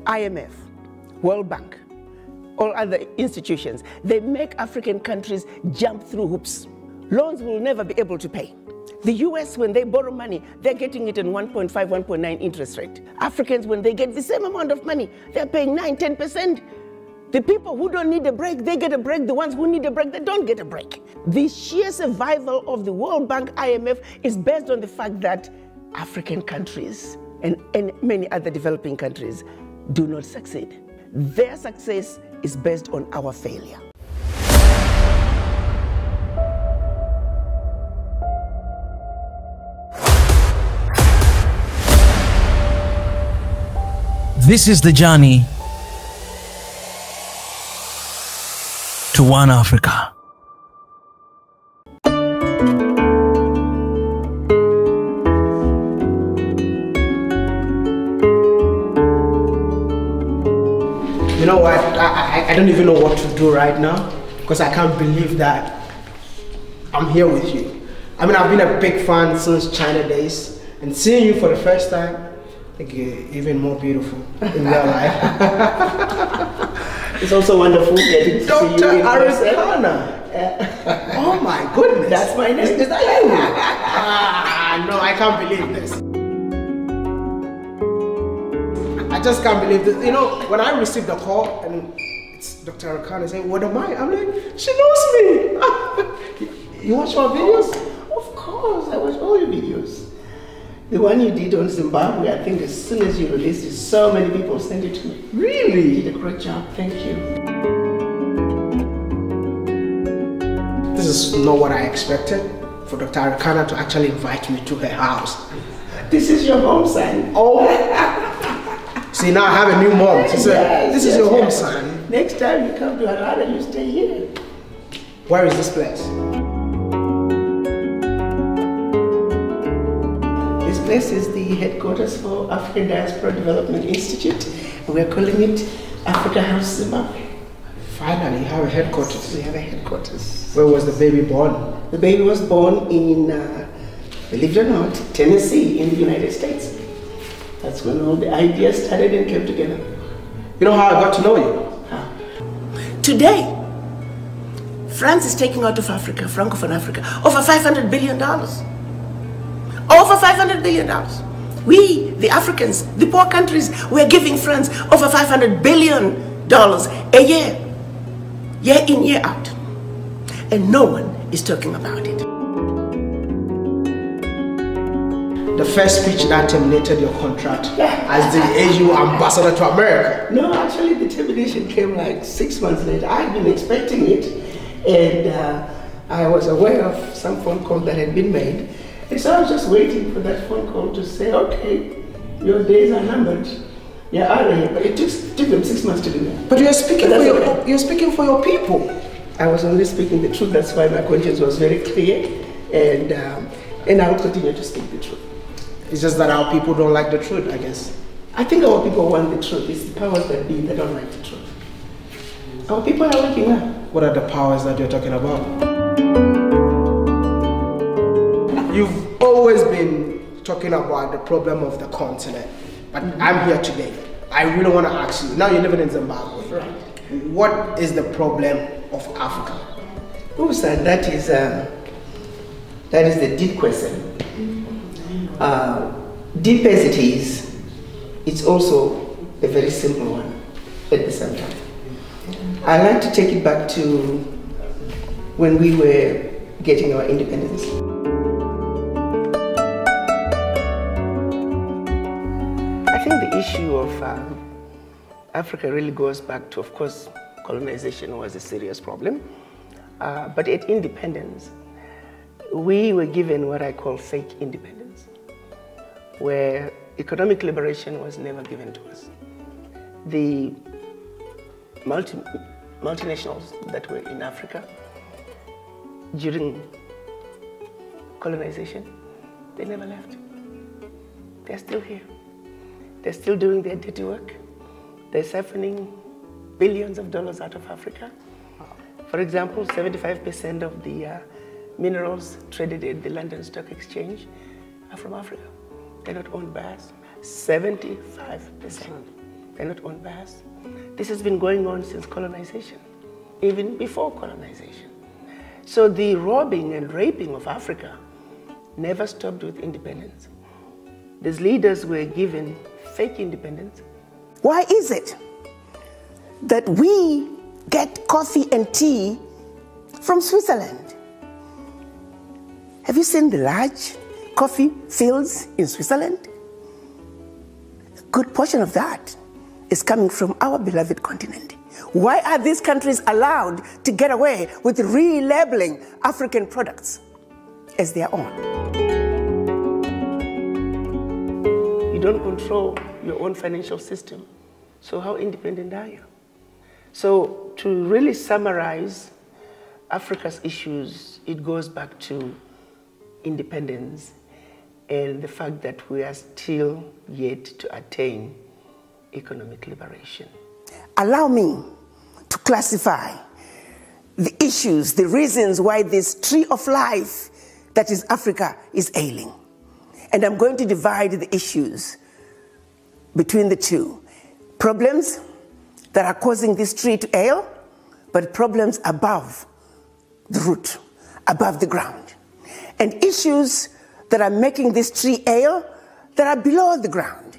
IMF, World Bank, all other institutions, they make African countries jump through hoops. Loans will never be able to pay. The US, when they borrow money, they're getting it in 1.5, 1.9 interest rate. Africans, when they get the same amount of money, they're paying 9, 10%. The people who don't need a break, they get a break. The ones who need a break, they don't get a break. The sheer survival of the World Bank, IMF, is based on the fact that African countries and many other developing countries do not succeed. Their success is based on our failure. This is the journey to one Africa. You know what? I don't even know what to do right now because I can't believe that I'm here with you. I mean, I've been a big fan since China days, and seeing you for the first time, I think you're even more beautiful in real life. It's also wonderful getting to see you in person. Arikana. Oh my goodness. That's my name. Is that you? No, I can't believe this. I just can't believe this. You know, when I received the call and it's Dr. Arikana saying, "What am I?" I'm like, she knows me. You watch our videos? Of course, I watch all your videos. The one you did on Zimbabwe, I think as soon as you released it, so many people sent it to me. Really? You did a great job, thank you. This is not what I expected, for Dr. Arikana to actually invite me to her house. This is your home, son. Oh. See, now I have a new mom. She said, this is your home, son. Next time you come to Harare, you stay here. Where is this place? This place is the headquarters for African Diaspora Development Institute. We're calling it Africa House Zimbabwe. Finally, you have a headquarters. We have a headquarters. Where was the baby born? The baby was born in, believe it or not, Tennessee in the United States. That's when all the ideas started and came together. You know how I got to know you? How? Today, France is taking out of Africa, Francophone Africa, over $500 billion. Over $500 billion. We, the Africans, the poor countries, we're giving France over $500 billion a year. Year in, year out. And no one is talking about it. The first speech that terminated your contract as the AU ambassador to America. No, actually the termination came like 6 months later. I had been expecting it, and I was aware of some phone call that had been made. And so I was just waiting for that phone call to say, okay, your days are numbered. You're out of here. But it took them 6 months to do that. But you're speaking for your people. I was only speaking the truth. That's why my conscience was very clear, and I will continue to speak the truth. It's just that our people don't like the truth, I guess. I think our people want the truth. It's the powers that be that don't like the truth. Our people are waking up. What are the powers that you're talking about? You've always been talking about the problem of the continent, but I'm here today. I really want to ask you, now you're living in Zimbabwe. Right. What is the problem of Africa? Oh, sir, that is the deep question. Deep as it is, it's also a very simple one at the same time. I like to take it back to when we were getting our independence. I think the issue of Africa really goes back to, of course, colonization was a serious problem, but at independence, we were given what I call fake independence, where economic liberation was never given to us. The multinationals that were in Africa during colonization, they never left. They're still here. They're still doing their dirty work. They're siphoning billions of dollars out of Africa. For example, 75% of the minerals traded at the London Stock Exchange are from Africa. They're not owned by us. 75%. They're not owned by us. This has been going on since colonization, even before colonization. So the robbing and raping of Africa never stopped with independence. These leaders were given fake independence. Why is it that we get coffee and tea from Switzerland? Have you seen the large coffee fields in Switzerland? A good portion of that is coming from our beloved continent. Why are these countries allowed to get away with relabeling African products as their own? You don't control your own financial system, so how independent are you? So to really summarize Africa's issues, it goes back to independence and the fact that we are still yet to attain economic liberation. Allow me to classify the issues, the reasons why this tree of life that is Africa is ailing. And I'm going to divide the issues between the two. Problems that are causing this tree to ail, but problems above the root, above the ground. And issues that are making this tree ail that are below the ground.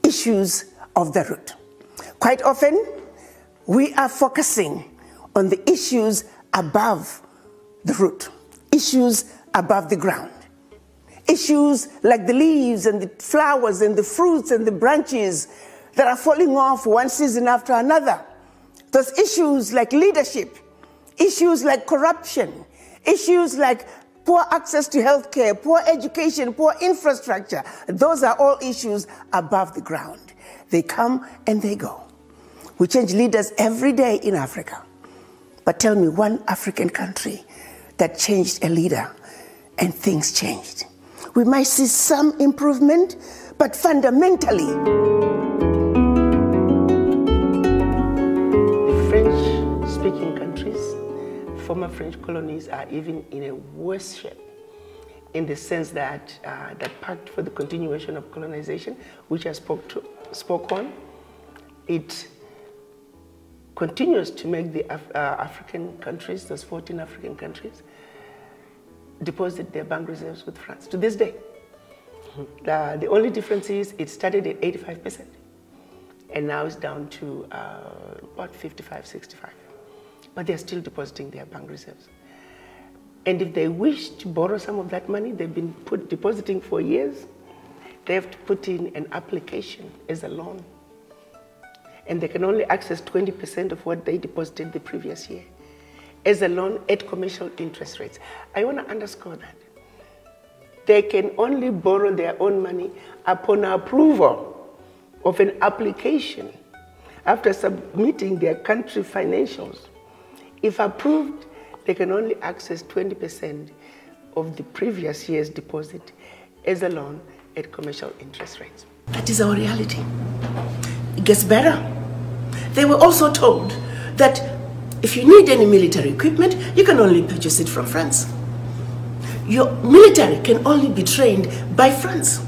Issues of the root. Quite often, we are focusing on the issues above the root, issues above the ground. Issues like the leaves and the flowers and the fruits and the branches that are falling off one season after another. Those issues like leadership, issues like corruption, issues like poor access to healthcare, poor education, poor infrastructure. Those are all issues above the ground. They come and they go. We change leaders every day in Africa. But tell me one African country that changed a leader and things changed. We might see some improvement, but fundamentally. The French-speaking countries, former French colonies, are even in a worse shape in the sense that the Pact for the Continuation of Colonization, which I spoke on, it continues to make the African countries, those 14 African countries, deposit their bank reserves with France to this day. The only difference is it started at 85% and now it's down to about 55, 65. But they're still depositing their bank reserves. And if they wish to borrow some of that money, they've been depositing for years, they have to put in an application as a loan. And they can only access 20% of what they deposited the previous year as a loan at commercial interest rates. I want to underscore that. They can only borrow their own money upon approval of an application after submitting their country financials. If approved, they can only access 20% of the previous year's deposit as a loan at commercial interest rates. That is our reality. It gets better. They were also told that if you need any military equipment, you can only purchase it from France. Your military can only be trained by France.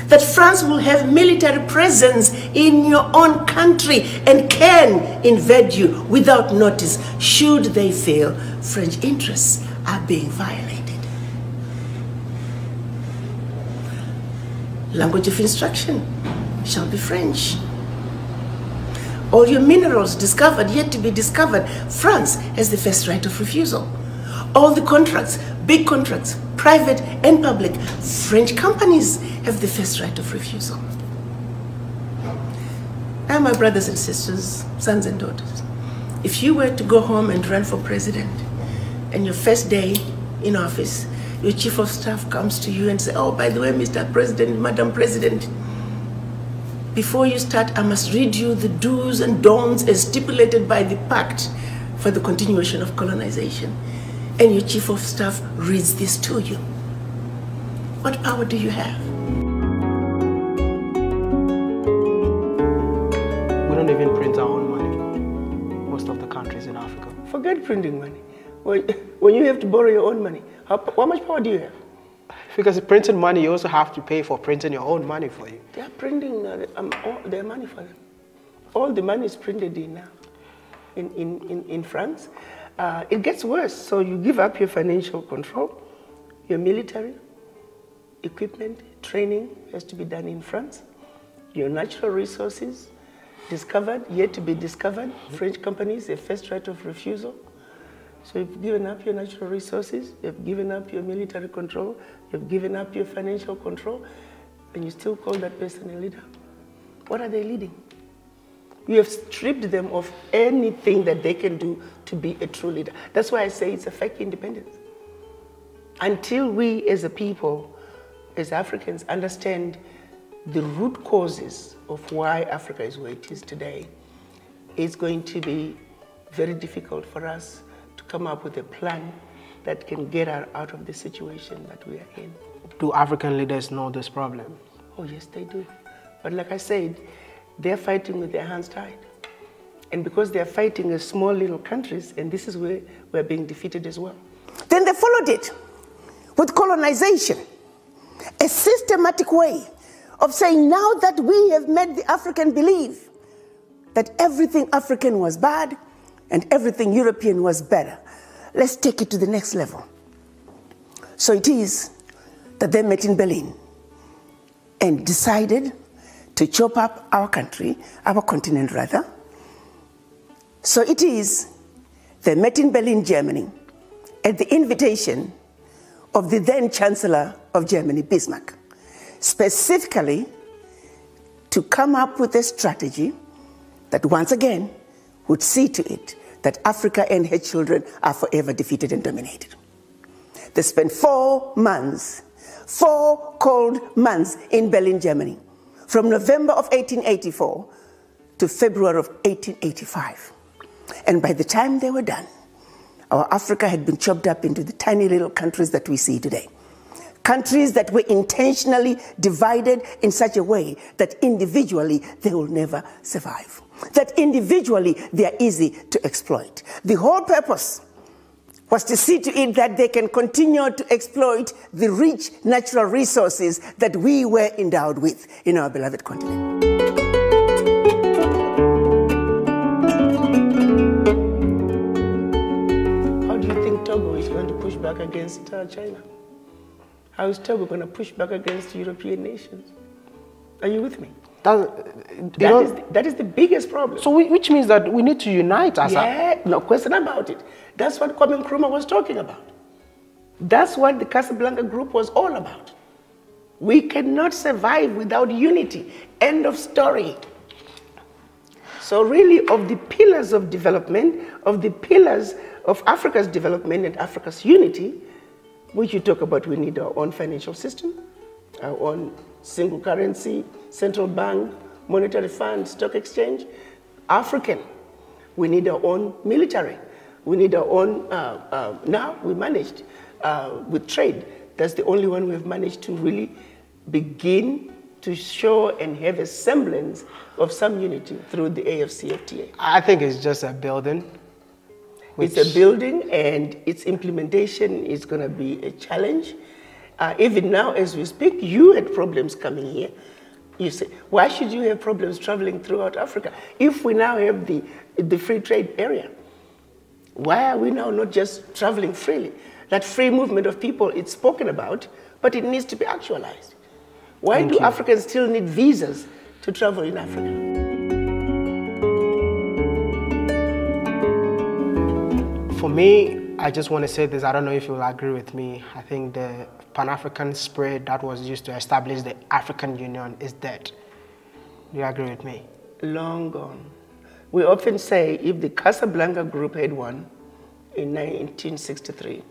That France will have military presence in your own country and can invade you without notice should they feel French interests are being violated. Language of instruction shall be French. All your minerals discovered, yet to be discovered, France has the first right of refusal. All the contracts, big contracts, private and public, French companies have the first right of refusal. Now, my brothers and sisters, sons and daughters, if you were to go home and run for president, and your first day in office, your chief of staff comes to you and says, oh, by the way, Mr. President, Madam President, before you start, I must read you the do's and don'ts as stipulated by the Pact for the Continuation of Colonization. And your chief of staff reads this to you. What power do you have? We don't even print our own money, most of the countries in Africa. Forget printing money. When you have to borrow your own money, how much power do you have? Because printing money, you also have to pay for printing your own money for you. They are printing their money for them. All the money is printed in France. It gets worse. So you give up your financial control, your military equipment, training has to be done in France. Your natural resources, discovered, yet to be discovered. French companies, a first right of refusal. So you've given up your natural resources, you've given up your military control, you've given up your financial control, and you still call that person a leader. What are they leading? You have stripped them of anything that they can do to be a true leader. That's why I say it's a fake independence. Until we as a people, as Africans, understand the root causes of why Africa is where it is today, it's going to be very difficult for us to come up with a plan that can get us out of the situation that we are in. Do African leaders know this problem? Oh yes, they do. But like I said, they're fighting with their hands tied. And because they're fighting as small little countries, and this is where we're being defeated as well. Then they followed it with colonization, a systematic way of saying now that we have made the African believe that everything African was bad and everything European was better. Let's take it to the next level. So it is that they met in Berlin and decided to chop up our country, our continent rather. So it is they met in Berlin, Germany, at the invitation of the then Chancellor of Germany, Bismarck, specifically to come up with a strategy that once again would see to it that Africa and her children are forever defeated and dominated. They spent 4 months, 4 cold months in Berlin, Germany, from November of 1884 to February of 1885. And by the time they were done, our Africa had been chopped up into the tiny little countries that we see today. Countries that were intentionally divided in such a way that individually they will never survive. That individually they are easy to exploit. The whole purpose was to see to it that they can continue to exploit the rich natural resources that we were endowed with in our beloved continent. How do you think Togo is going to push back against China? How is Togo going to push back against European nations? Are you with me? That is the biggest problem. So which means that we need to unite as no question about it. That's what Kwame Nkrumah was talking about. That's what the Casablanca group was all about. We cannot survive without unity. End of story. So really, of the pillars of development, of the pillars of Africa's development and Africa's unity, which you talk about, we need our own financial system, our own single currency, central bank, monetary fund, stock exchange. African, we need our own military. We need our own, now we managed with trade. That's the only one we've managed to really begin to show and have a semblance of some unity through the AFCFTA. I think it's just a building. It's a building, and its implementation is going to be a challenge. Even now, as we speak, you had problems coming here. You say, why should you have problems traveling throughout Africa if we now have the free trade area? Why are we now not just traveling freely? That free movement of people, it's spoken about, but it needs to be actualized. Why do Africans still need visas to travel in Africa? For me, I just want to say this. I don't know if you'll agree with me. I think the Pan-African spirit that was used to establish the African Union is dead. Do you agree with me? Long gone. We often say if the Casablanca group had won in 1963,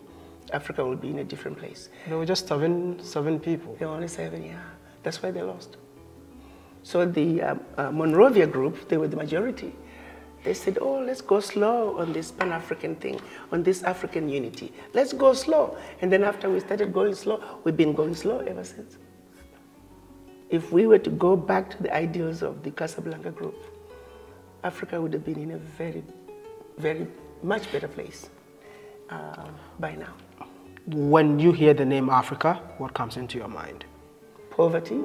Africa would be in a different place. There were just seven people. There were only 7, yeah. That's why they lost. So the Monrovia group, they were the majority. They said, oh, let's go slow on this Pan-African thing, on this African unity. Let's go slow. And then after we started going slow, we've been going slow ever since. If we were to go back to the ideals of the Casablanca group, Africa would have been in a very, very much better place by now. When you hear the name Africa, what comes into your mind? Poverty.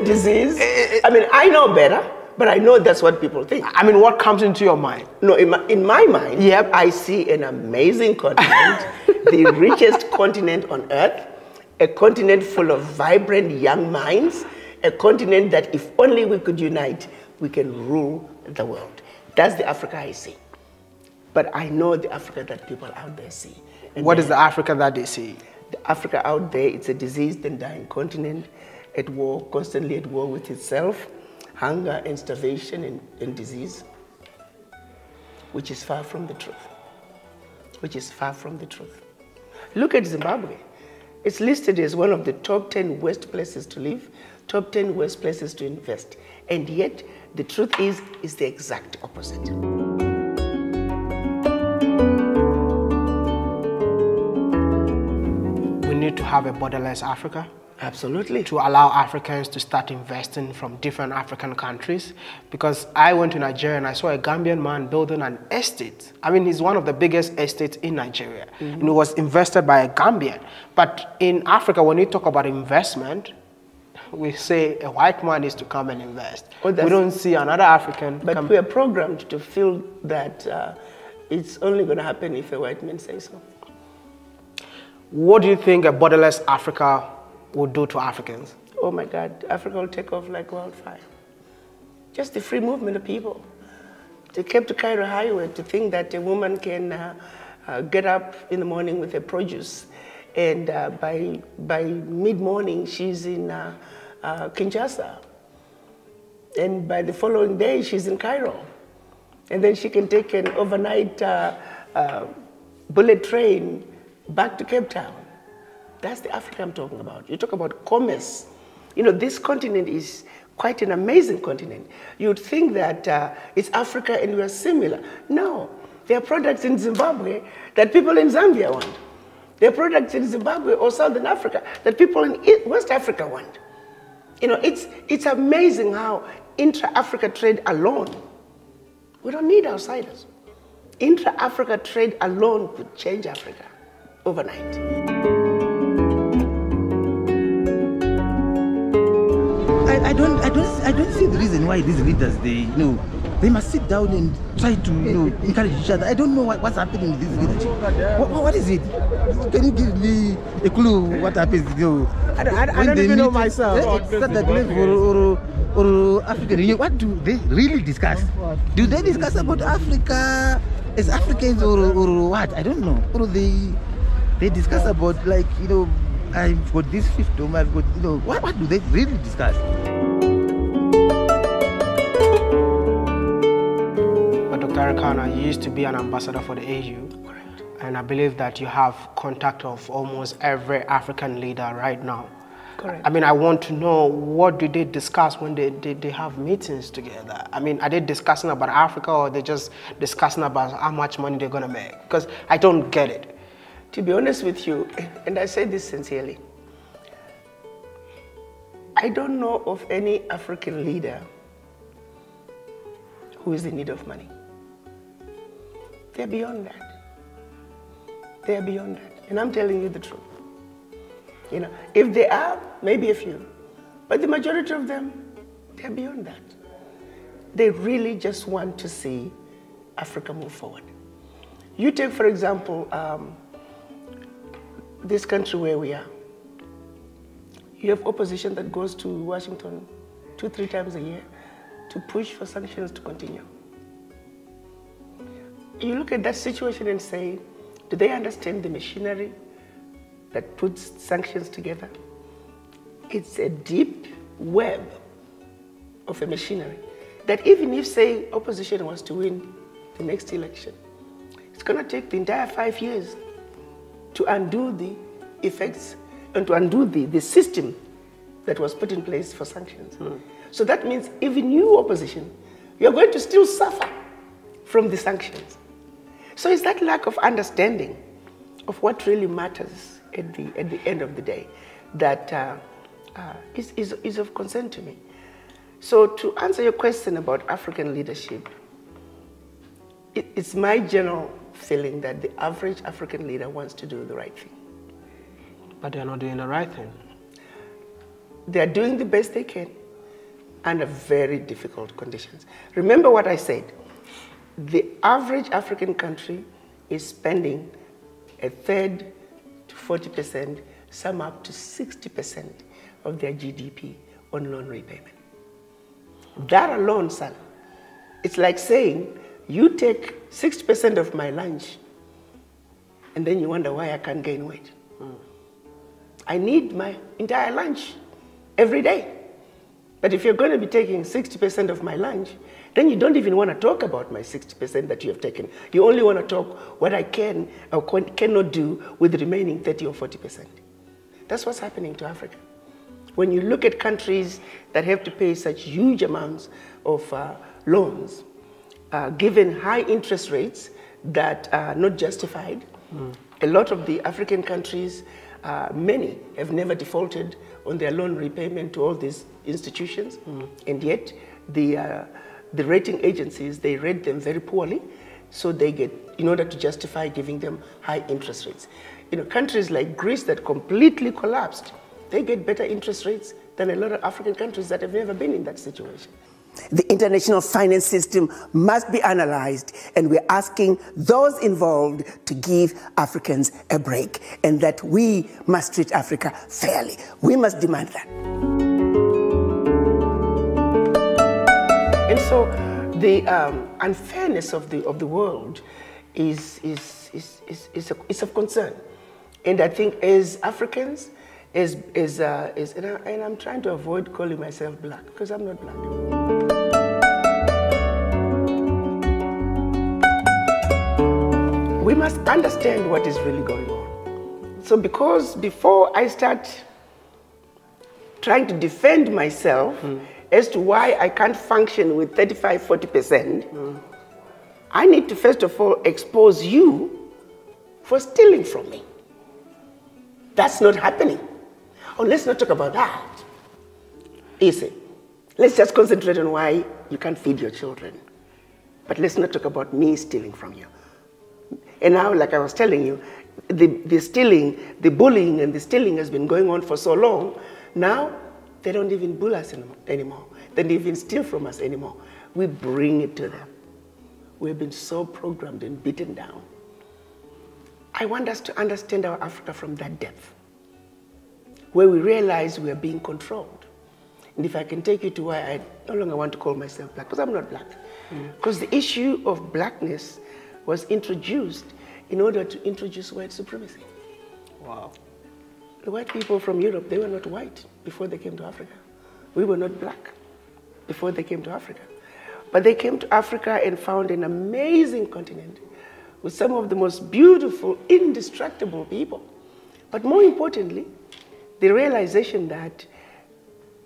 Disease. I mean, I know better, but I know that's what people think. I mean, what comes into your mind? No, in my mind, yep, I see an amazing continent, the richest continent on earth, a continent full of vibrant young minds, a continent that if only we could unite, we can rule the world. That's the Africa I see. But I know the Africa that people out there see. And what is the Africa that they see? The Africa out there, it's a diseased and dying continent, at war, constantly at war with itself, hunger and starvation and disease, which is far from the truth. Which is far from the truth. Look at Zimbabwe. It's listed as one of the top 10 worst places to live, top 10 worst places to invest. And yet, the truth is the exact opposite. We need to have a borderless Africa. Absolutely. To allow Africans to start investing from different African countries. Because I went to Nigeria and I saw a Gambian man building an estate. I mean, he's one of the biggest estates in Nigeria. And it was invested by a Gambian. But in Africa, when we talk about investment, we say a white man is to come and invest. We don't see another African. But we are programmed to feel that it's only going to happen if a white man says so. What do you think a borderless Africa would do to Africans? Oh my God, Africa will take off like wildfire. Just the free movement of people. The Cape to Cairo highway, to think that a woman can get up in the morning with her produce and by mid-morning she's in Kinshasa. And by the following day she's in Cairo. And then she can take an overnight bullet train back to Cape Town. That's the Africa I'm talking about. You talk about commerce. You know, this continent is quite an amazing continent. You'd think that it's Africa and we are similar. No, there are products in Zimbabwe that people in Zambia want. There are products in Zimbabwe or Southern Africa that people in West Africa want. You know, it's amazing how intra-Africa trade alone, we don't need outsiders. Intra-Africa trade alone could change Africa overnight. I don't see the reason why these leaders, they must sit down and try to, encourage each other. I don't know what's happening with this leadership. What is it? Can you give me a clue what happens? I don't even know myself. Or African Union. What do they really discuss? Do they discuss about Africa as Africans or what? I don't know. Or they discuss about, like, I've got this fiefdom, I've got, what do they really discuss? But Dr. Arikana, you used to be an ambassador for the AU. Correct. And I believe that you have contact of almost every African leader right now. Correct. I mean, I want to know, what do they discuss when they have meetings together? I mean, are they discussing about Africa, or are they just discussing about how much money they're going to make? Because I don't get it. To be honest with you, and I say this sincerely, I don't know of any African leader who is in need of money. They're beyond that. They're beyond that. And I'm telling you the truth. If they are, maybe a few. But the majority of them, they're beyond that. They really just want to see Africa move forward. You take, for example, this country where we are. You have opposition that goes to Washington 2-3 times a year to push for sanctions to continue. You look at that situation and say, do they understand the machinery that puts sanctions together? It's a deep web of a machinery that even if, say, opposition was to win the next election, it's going to take the entire 5 years to undo the effects and to undo the system that was put in place for sanctions. So that means even you, opposition, you're going to still suffer from the sanctions. So it's that lack of understanding of what really matters at the end of the day that is of concern to me. So to answer your question about African leadership, it's my general feeling that the average African leader wants to do the right thing. But they're not doing the right thing. They're doing the best they can under very difficult conditions. Remember what I said. The average African country is spending 1/3 to 40%, some up to 60% of their GDP on loan repayment. That alone, son, it's like saying, you take 60% of my lunch, and then you wonder why I can't gain weight. I need my entire lunch every day. But if you're going to be taking 60% of my lunch, then you don't even want to talk about my 60% that you have taken. You only want to talk what I can or cannot do with the remaining 30 or 40%. That's what's happening to Africa. When you look at countries that have to pay such huge amounts of loans, given high interest rates that are not justified, a lot of the African countries, many have never defaulted on their loan repayment to all these institutions, and yet the rating agencies, they rate them very poorly, so they get, in order to justify giving them high interest rates. You know, countries like Greece that completely collapsed, they get better interest rates than a lot of African countries that have never been in that situation. The international finance system must be analyzed, and we're asking those involved to give Africans a break, and that we must treat Africa fairly. We must demand that. And so the unfairness of the world is of concern. And I think as Africans, and I'm trying to avoid calling myself black, because I'm not black. We must understand what is really going on. So because before I start trying to defend myself as to why I can't function with 35–40%, I need to first of all expose you for stealing from me. That's not happening. Oh, let's not talk about that. Easy. Let's just concentrate on why you can't feed your children. But let's not talk about me stealing from you. And now, like I was telling you, the stealing, the bullying and the stealing has been going on for so long. Now, they don't even bully us anymore. They don't even steal from us anymore. We bring it to them. We've been so programmed and beaten down. I want us to understand our Africa from that depth, where we realize we are being controlled. And if I can take you to why I no longer want to call myself black, because I'm not black. Because the issue of blackness was introduced in order to introduce white supremacy. Wow. The white people from Europe, they were not white before they came to Africa. We were not black before they came to Africa. But they came to Africa and found an amazing continent with some of the most beautiful, indestructible people. But more importantly, the realization that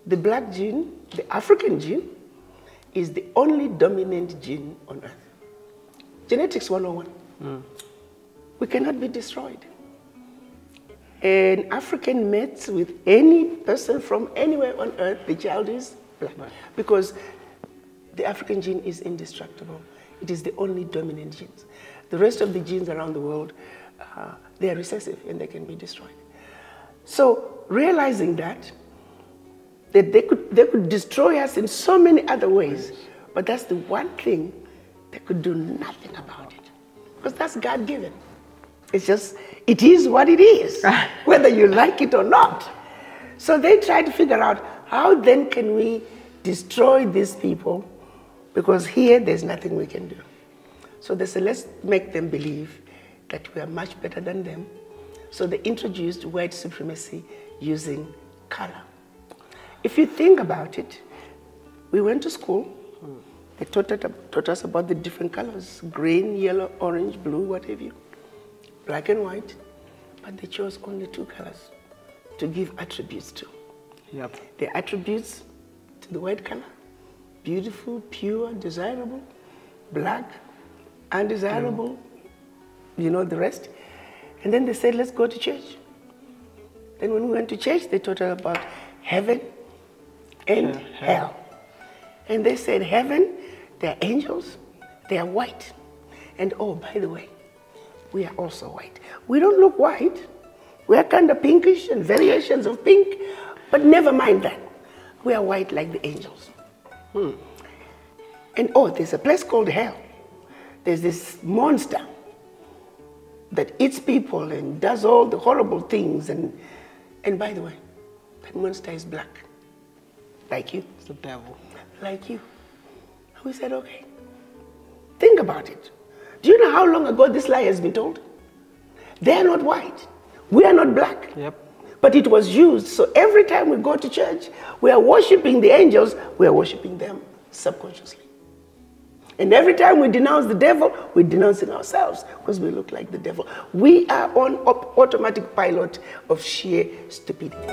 the black gene, the African gene, is the only dominant gene on Earth. Genetics 101. We cannot be destroyed. An African mates with any person from anywhere on Earth, the child is black. Because the African gene is indestructible. It is the only dominant gene. The rest of the genes around the world, they are recessive and they can be destroyed. So realizing that they could destroy us in so many other ways, but that's the one thing they could do nothing about it. Because that's God-given. It's just, it is what it is, whether you like it or not. So they try to figure out how then can we destroy these people, because here there's nothing we can do. So they said, let's make them believe that we are much better than them. So they introduced white supremacy using color. If you think about it, we went to school. They taught us about the different colors: green, yellow, orange, blue, what have you, black and white. But they chose only 2 colors to give attributes to. Yep. The attributes to the white color: beautiful, pure, desirable; black, undesirable, you know the rest. And then they said, let's go to church. Then when we went to church, they taught us about heaven and hell. And they said, heaven, they are angels, they are white. And oh, by the way, we are also white. We don't look white. We are kind of pinkish and variations of pink, but never mind that. We are white like the angels. And oh, there's a place called hell. There's this monster that eats people and does all the horrible things. And by the way, that monster is black. Like you. It's the devil. Like you. And we said, okay, think about it. Do you know how long ago this lie has been told? They are not white. We are not black. Yep. But it was used, so every time we go to church, we are worshiping the angels, we are worshiping them subconsciously. And every time we denounce the devil, we're denouncing ourselves because we look like the devil. We are on automatic pilot of sheer stupidity.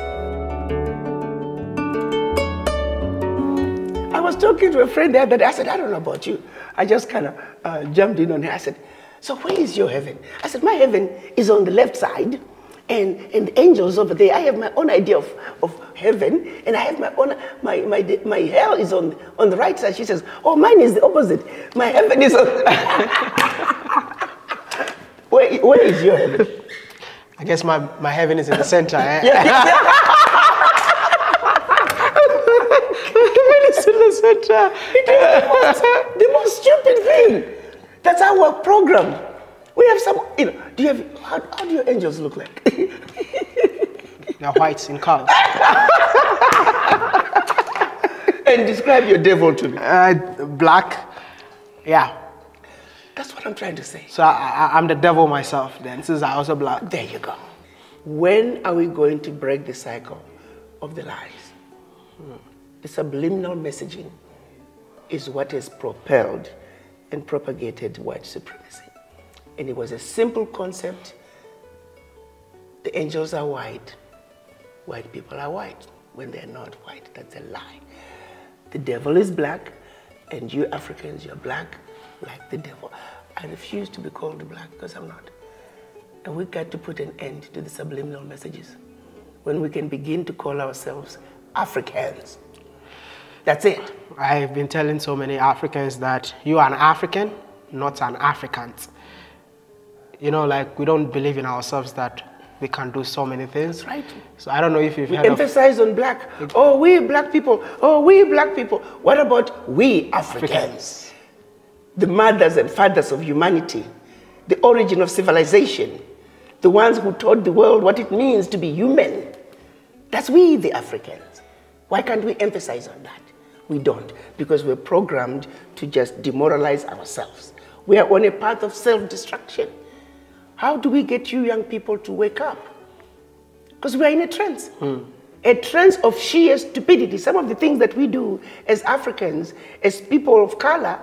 I was talking to a friend the other day. I said, I don't know about you. I just kind of jumped in on her. I said, so where is your heaven? I said, my heaven is on the left side. And the angels over there, I have my own idea of heaven, and I have my own, my hell is on the right side. She says, oh, mine is the opposite. My heaven is on... where is your heaven? I guess my heaven is in the center. Eh? It's in the center. It is the most stupid thing. That's our program. We have some, you know, do you have, how do your angels look like? They're whites in color. And describe your devil to me. Black. Yeah. That's what I'm trying to say. So I'm the devil myself then, since I also black. There you go. When are we going to break the cycle of the lies? The subliminal messaging is what has propelled and propagated white supremacy. And it was a simple concept. The angels are white. White people are white when they're not white. That's a lie. The devil is black, and you Africans, you're black like the devil. I refuse to be called black because I'm not. And we've got to put an end to the subliminal messages when we can begin to call ourselves Africans. That's it. I've been telling so many Africans that you are an African, not an African. You know, like, we don't believe in ourselves that we can do so many things. That's right. So I don't know if you've heard emphasize on black. Oh, we black people. Oh, we black people. What about we Africans? The mothers and fathers of humanity, the origin of civilization, the ones who taught the world what it means to be human. That's we, the Africans. Why can't we emphasize on that? We don't, because we're programmed to just demoralize ourselves. We are on a path of self-destruction. How do we get you young people to wake up? Because we are in a trance. A trance of sheer stupidity. Some of the things that we do as Africans, as people of color,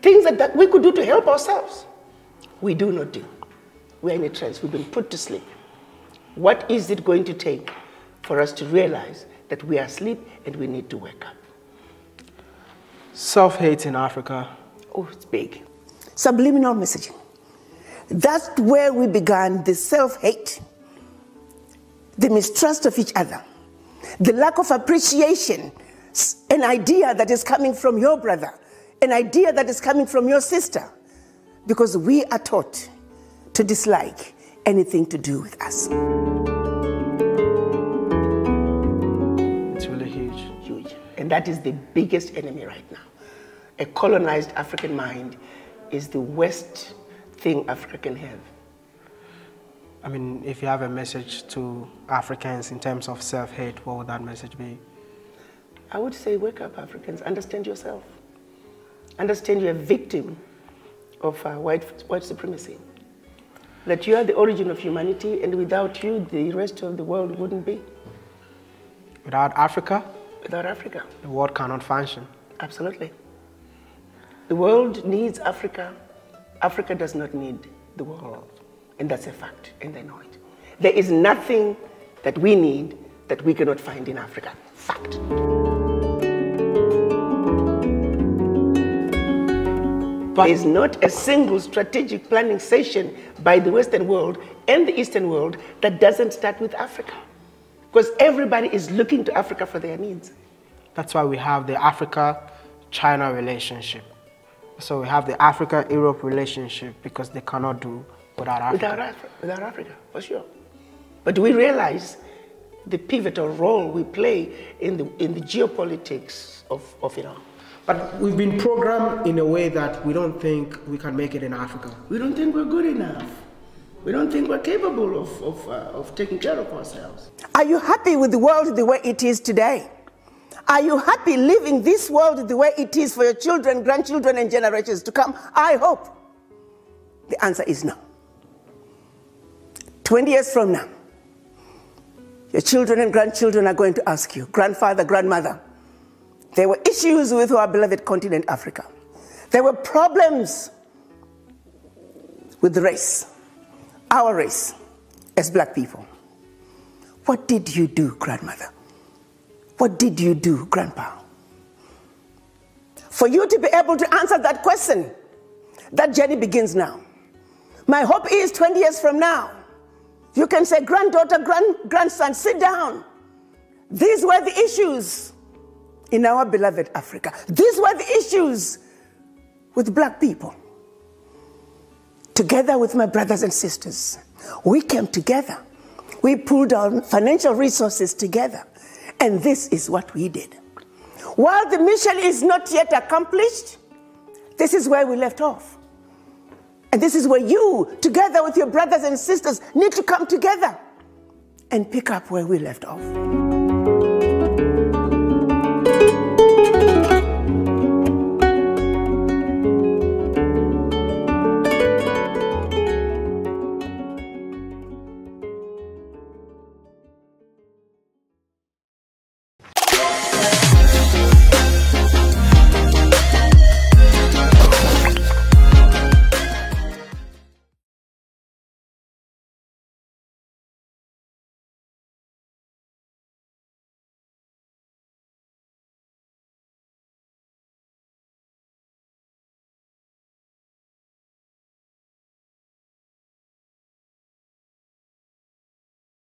things that we could do to help ourselves, we do not do. We are in a trance. We've been put to sleep. What is it going to take for us to realize that we are asleep and we need to wake up? Self-hate in Africa. Oh, it's big. Subliminal messaging. That's where we began the self-hate, the mistrust of each other, the lack of appreciation, an idea that is coming from your brother, an idea that is coming from your sister, because we are taught to dislike anything to do with us. It's really huge. Huge. And that is the biggest enemy right now. A colonized African mind is the worst thing Africa can have. I mean, if you have a message to Africans in terms of self-hate, what would that message be? I would say, wake up, Africans. Understand yourself. Understand you're a victim of white supremacy. That you are the origin of humanity, and without you, the rest of the world wouldn't be. Without Africa? Without Africa. The world cannot function. Absolutely. The world needs Africa. Africa does not need the world. And that's a fact, and they know it. There is nothing that we need that we cannot find in Africa. Fact. There is not a single strategic planning session by the Western world and the Eastern world that doesn't start with Africa. Because everybody is looking to Africa for their needs. That's why we have the Africa-China relationship. So we have the Africa-Europe relationship because they cannot do without Africa. Without Africa, for sure. But we realize the pivotal role we play in the geopolitics of it all. But we've been programmed in a way that we don't think we can make it in Africa. We don't think we're good enough. We don't think we're capable of taking care of ourselves. Are you happy with the world the way it is today? Are you happy living this world the way it is for your children, grandchildren, and generations to come? I hope. The answer is no. 20 years from now, your children and grandchildren are going to ask you, grandfather, grandmother, there were issues with our beloved continent, Africa. There were problems with the race, our race, as black people. What did you do, grandmother? What did you do, grandpa? For you to be able to answer that question, that journey begins now. My hope is 20 years from now, you can say, granddaughter, grandson, sit down. These were the issues in our beloved Africa. These were the issues with black people. Together with my brothers and sisters, we came together. We pulled our financial resources together. And this is what we did. While the mission is not yet accomplished, this is where we left off. And this is where you, together with your brothers and sisters, need to come together and pick up where we left off.